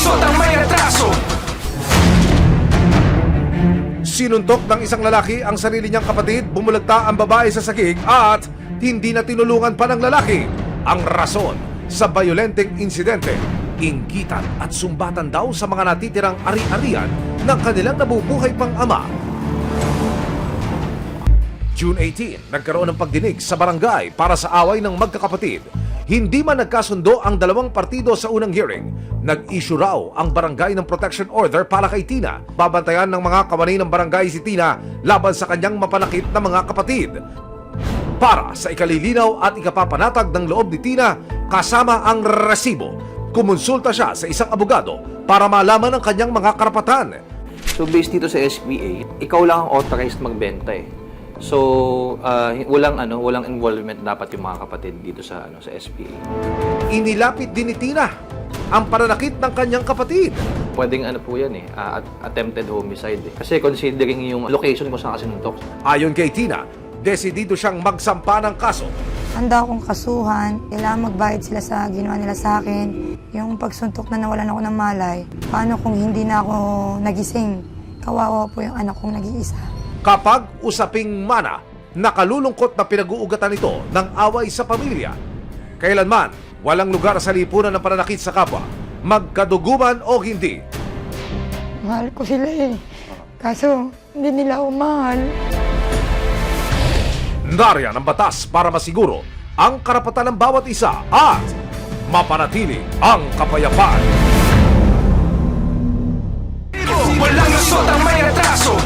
lusot ang may atraso. Sinuntok ng isang lalaki ang sarili niyang kapatid, bumulagta ang babae sa saging at hindi na tinulungan pa ng lalaki. Ang rason sa bayolenteng insidente, inggitan at sumbatan daw sa mga natitirang ari-arian ng kanilang nabubuhay pang ama. June 18, nagkaroon ng pagdinig sa barangay para sa away ng magkakapatid. Hindi man nagkasundo ang dalawang partido sa unang hearing, nag-issue raw ang barangay ng protection order para kay Tina. Babantayan ng mga kawani ng barangay si Tina laban sa kanyang mapanakit na mga kapatid. Para sa ikalilinaw at ikapapanatag ng loob ni Tina kasama ang resibo, kumonsulta siya sa isang abogado para malaman ang kanyang mga karapatan. So based dito sa SPA, ikaw lang ang authorized magbenta eh. So walang involvement dapat yung mga kapatid dito sa sa SPA. Inilapit din ni Tina ang pananakit ng kanyang kapatid. Pwedeng po yan attempted homicide eh. Kasi considering yung location kung saan kasi nuntok. Ayon kay Tina, desidido siyang magsampa ng kaso. Handa akong kasuhan, kailangan magbayad sila sa ginawa nila sa akin. Yung pagsuntok na nawalan ako ng malay, paano kung hindi na ako nagising? Kawawa po yung anak kong nag-iisa. Kapag usaping mana, nakalulungkot na pinag-uugatan ito ng away sa pamilya. Kailanman, walang lugar sa lipunan ng pananakit sa kapwa, magkaduguman o hindi. Mahal ko sila eh. Kaso, hindi nila ako mahal. Nariyan ang batas para masiguro ang karapatan ng bawat isa at mapanatili ang kapayapaan. Walang lusot ang may atraso.